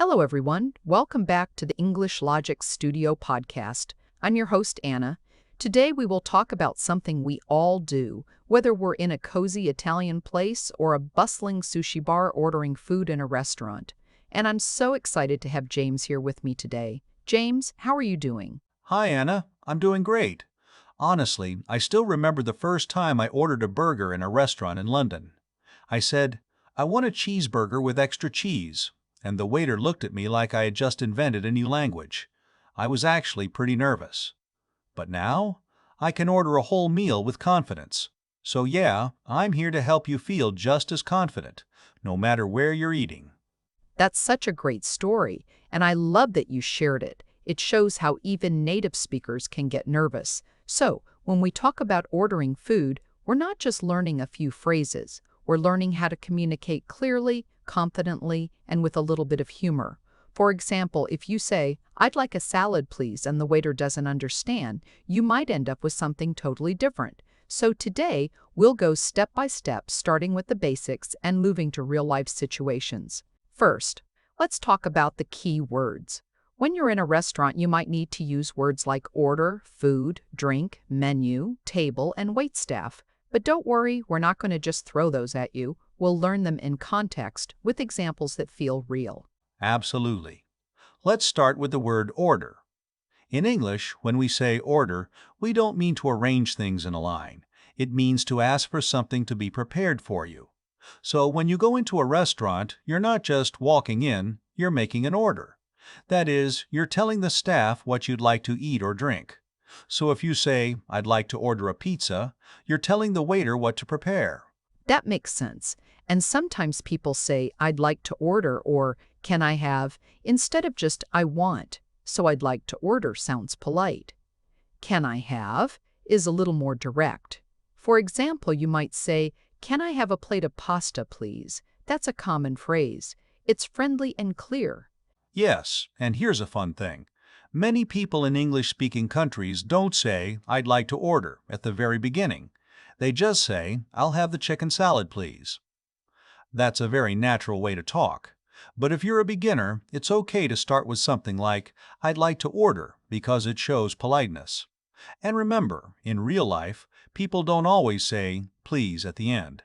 Hello, everyone. Welcome back to the English Logic Studio podcast. I'm your host, Anna. Today, we will talk about something we all do, whether we're in a cozy Italian place or a bustling sushi bar ordering food in a restaurant. And I'm so excited to have James here with me today. James, how are you doing? Hi, Anna. I'm doing great. Honestly, I still remember the first time I ordered a burger in a restaurant in London. I said, I want a cheeseburger with extra cheese, and the waiter looked at me like I had just invented a new language. I was actually pretty nervous. But now, I can order a whole meal with confidence. So yeah, I'm here to help you feel just as confident, no matter where you're eating. That's such a great story, and I love that you shared it. It shows how even native speakers can get nervous. So, when we talk about ordering food, we're not just learning a few phrases. We're learning how to communicate clearly, confidently, and with a little bit of humor. For example, if you say, "I'd like a salad, please," and the waiter doesn't understand, you might end up with something totally different. So today, we'll go step by step, starting with the basics and moving to real-life situations. First, let's talk about the key words. When you're in a restaurant, you might need to use words like order, food, drink, menu, table, and waitstaff. But don't worry, we're not going to just throw those at you. We'll learn them in context with examples that feel real. Absolutely. Let's start with the word order. In English, when we say order, we don't mean to arrange things in a line. It means to ask for something to be prepared for you. So when you go into a restaurant, you're not just walking in, you're making an order. That is, you're telling the staff what you'd like to eat or drink. So if you say, I'd like to order a pizza, you're telling the waiter what to prepare. That makes sense. And sometimes people say, "I'd like to order," or "Can I have," instead of just "I want." So "I'd like to order" sounds polite. "Can I have" is a little more direct. For example, you might say, "Can I have a plate of pasta, please?" That's a common phrase. It's friendly and clear. Yes, and here's a fun thing. Many people in English-speaking countries don't say, I'd like to order, at the very beginning. They just say, I'll have the chicken salad, please. That's a very natural way to talk. But if you're a beginner, it's okay to start with something like, I'd like to order, because it shows politeness. And remember, in real life, people don't always say, please, at the end.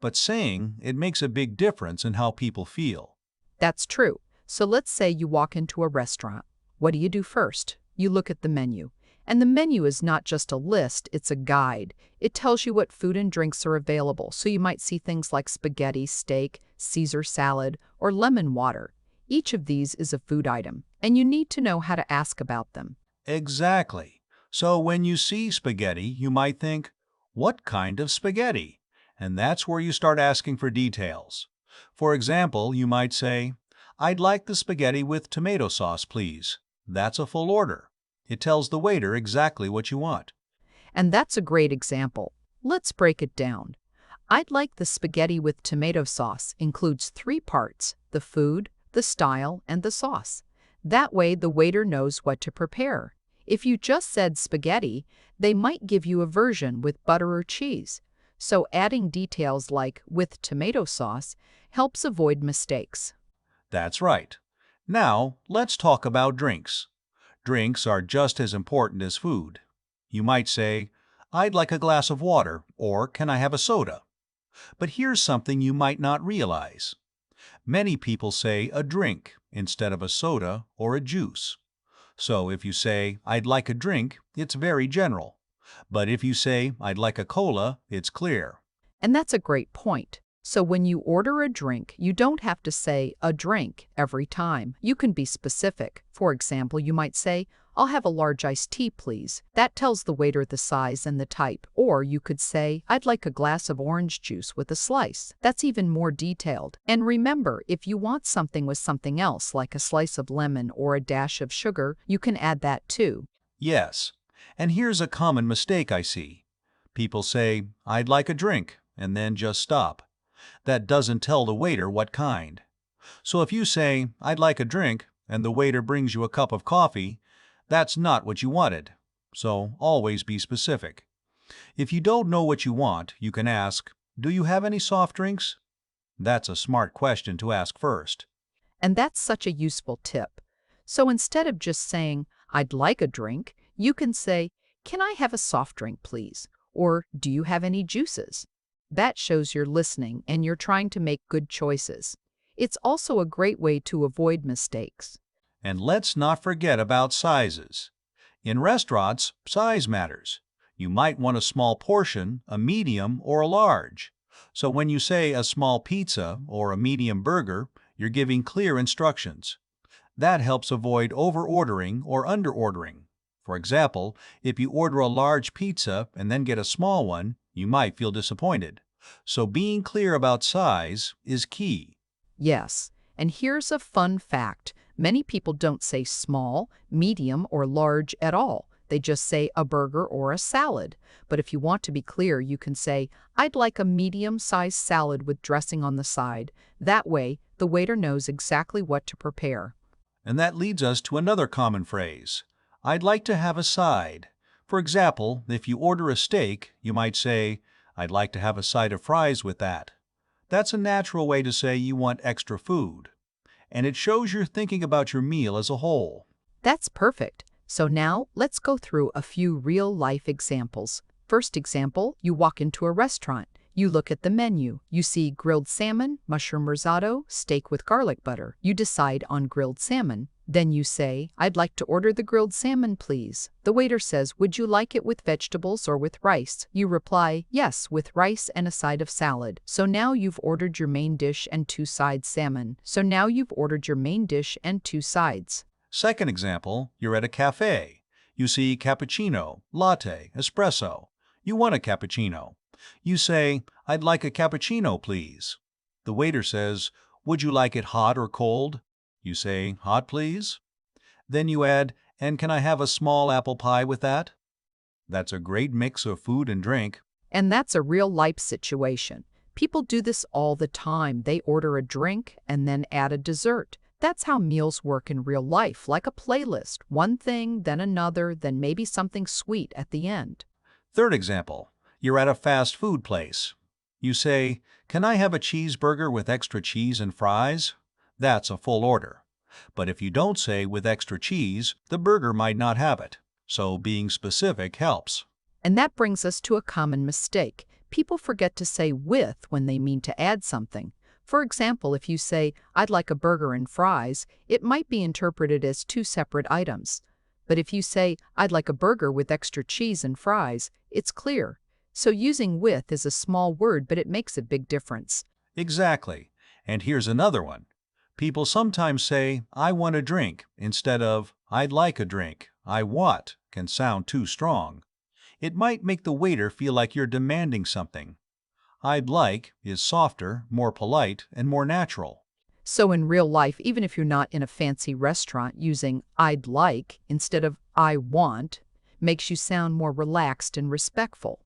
But saying it makes a big difference in how people feel. That's true. So let's say you walk into a restaurant. What do you do first? You look at the menu. And the menu is not just a list, it's a guide. It tells you what food and drinks are available, so you might see things like spaghetti, steak, Caesar salad, or lemon water. Each of these is a food item, and you need to know how to ask about them. Exactly. So when you see spaghetti, you might think, what kind of spaghetti? And that's where you start asking for details. For example, you might say, I'd like the spaghetti with tomato sauce, please. That's a full order. It tells the waiter exactly what you want. And that's a great example. Let's break it down. "I'd like the spaghetti with tomato sauce" includes three parts: the food, the style, and the sauce. That way, the waiter knows what to prepare. If you just said spaghetti, they might give you a version with butter or cheese. So adding details like "with tomato sauce" helps avoid mistakes. That's right. Now, let's talk about drinks. Drinks are just as important as food. You might say, I'd like a glass of water, or can I have a soda? But here's something you might not realize. Many people say a drink instead of a soda or a juice. So if you say, I'd like a drink, it's very general. But if you say, I'd like a cola, it's clear. And that's a great point. So when you order a drink, you don't have to say "a drink" every time. You can be specific. For example, you might say, "I'll have a large iced tea, please." That tells the waiter the size and the type. Or you could say, "I'd like a glass of orange juice with a slice." That's even more detailed. And remember, if you want something with something else, like a slice of lemon or a dash of sugar, you can add that too. Yes. And here's a common mistake I see. People say, I'd like a drink, and then just stop. That doesn't tell the waiter what kind. So if you say, I'd like a drink, and the waiter brings you a cup of coffee, that's not what you wanted. So always be specific. If you don't know what you want, you can ask, do you have any soft drinks? That's a smart question to ask first. And that's such a useful tip. So instead of just saying, I'd like a drink, you can say, can I have a soft drink, please? Or do you have any juices? That shows you're listening and you're trying to make good choices. It's also a great way to avoid mistakes. And let's not forget about sizes. In restaurants, size matters. You might want a small portion, a medium, or a large. So when you say a small pizza or a medium burger, you're giving clear instructions. That helps avoid over-ordering or under-ordering. For example, if you order a large pizza and then get a small one, you might feel disappointed. So being clear about size is key. Yes, and here's a fun fact. Many people don't say small, medium, or large at all. They just say a burger or a salad. But if you want to be clear, you can say, I'd like a medium-sized salad with dressing on the side. That way, the waiter knows exactly what to prepare. And that leads us to another common phrase. I'd like to have a side. For example, if you order a steak, you might say, I'd like to have a side of fries with that. That's a natural way to say you want extra food. And it shows you're thinking about your meal as a whole. That's perfect. So now let's go through a few real-life examples. First example, you walk into a restaurant. You look at the menu. You see grilled salmon, mushroom risotto, steak with garlic butter. You decide on grilled salmon. Then you say, I'd like to order the grilled salmon, please. The waiter says, would you like it with vegetables or with rice? You reply, yes, with rice and a side of salad. So now you've ordered your main dish and two sides salmon. Second example, you're at a cafe. You see cappuccino, latte, espresso. You want a cappuccino. You say, I'd like a cappuccino, please. The waiter says, would you like it hot or cold? You say, hot, please. Then you add, and can I have a small apple pie with that? That's a great mix of food and drink. And that's a real-life situation. People do this all the time. They order a drink and then add a dessert. That's how meals work in real life, like a playlist. One thing, then another, then maybe something sweet at the end. Third example, you're at a fast food place. You say, can I have a cheeseburger with extra cheese and fries? That's a full order. But if you don't say with extra cheese, the burger might not have it. So being specific helps. And that brings us to a common mistake. People forget to say with when they mean to add something. For example, if you say, I'd like a burger and fries, it might be interpreted as two separate items. But if you say, I'd like a burger with extra cheese and fries, it's clear. So using with is a small word, but it makes a big difference. Exactly. And here's another one. People sometimes say, I want a drink, instead of, I'd like a drink. I want can sound too strong. It might make the waiter feel like you're demanding something. I'd like is softer, more polite, and more natural. So in real life, even if you're not in a fancy restaurant, using I'd like instead of I want makes you sound more relaxed and respectful.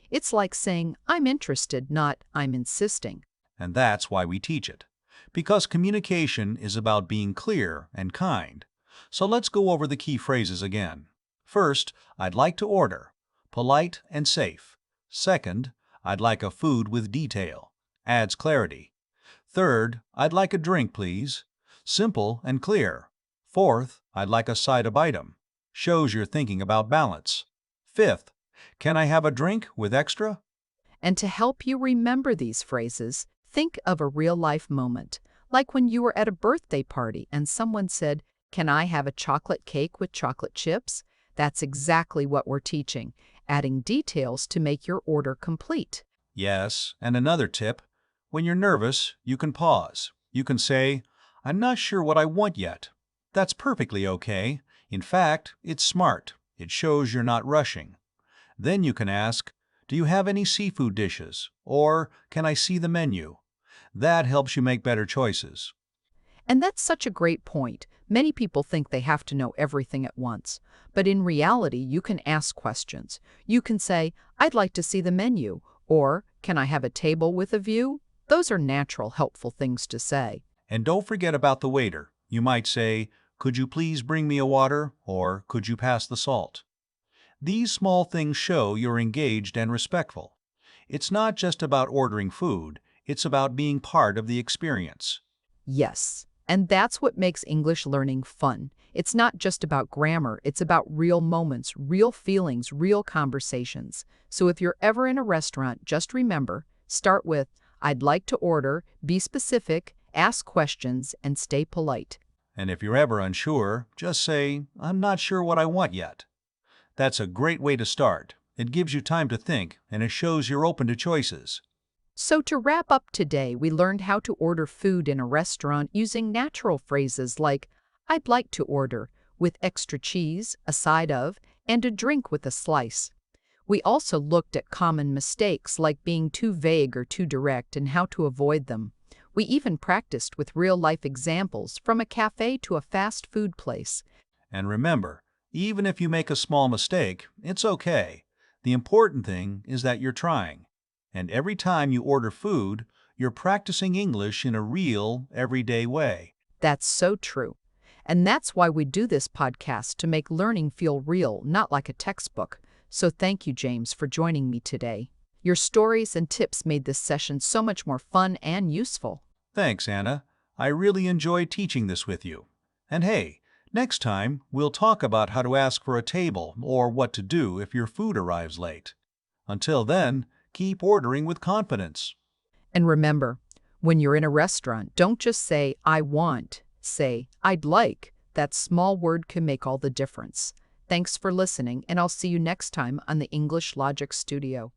It's like saying I'm interested, not I'm insisting. And that's why we teach it. Because communication is about being clear and kind. So let's go over the key phrases again. First, I'd like to order. Polite and safe. Second, I'd like a food with detail. Adds clarity. Third, I'd like a drink, please. Simple and clear. Fourth, I'd like a side of item. Shows you're thinking about balance. Fifth, can I have a drink with extra? And to help you remember these phrases, think of a real-life moment, like when you were at a birthday party and someone said, can I have a chocolate cake with chocolate chips? That's exactly what we're teaching, adding details to make your order complete. Yes, and another tip, when you're nervous, you can pause. You can say, I'm not sure what I want yet. That's perfectly okay. In fact, it's smart. It shows you're not rushing. Then you can ask, do you have any seafood dishes? Or can I see the menu? That helps you make better choices. And that's such a great point. Many people think they have to know everything at once. But in reality, you can ask questions. You can say, I'd like to see the menu. Or, can I have a table with a view? Those are natural, helpful things to say. And don't forget about the waiter. You might say, could you please bring me a water? Or could you pass the salt? These small things show you're engaged and respectful. It's not just about ordering food. It's about being part of the experience. Yes. And that's what makes English learning fun. It's not just about grammar, it's about real moments, real feelings, real conversations. So if you're ever in a restaurant, just remember, start with, I'd like to order, be specific, ask questions, and stay polite. And if you're ever unsure, just say, I'm not sure what I want yet. That's a great way to start. It gives you time to think, and it shows you're open to choices. So to wrap up today, we learned how to order food in a restaurant using natural phrases like, I'd like to order, with extra cheese, a side of, and a drink with a slice. We also looked at common mistakes like being too vague or too direct and how to avoid them. We even practiced with real-life examples from a cafe to a fast food place. And remember, even if you make a small mistake, it's okay. The important thing is that you're trying. And every time you order food, you're practicing English in a real, everyday way. That's so true. And that's why we do this podcast, to make learning feel real, not like a textbook. So thank you, James, for joining me today. Your stories and tips made this session so much more fun and useful. Thanks, Anna. I really enjoyed teaching this with you. And hey, next time we'll talk about how to ask for a table or what to do if your food arrives late. Until then, keep ordering with confidence. And remember, when you're in a restaurant, don't just say, I want. Say, I'd like. That small word can make all the difference. Thanks for listening, and I'll see you next time on the English Logic Studio.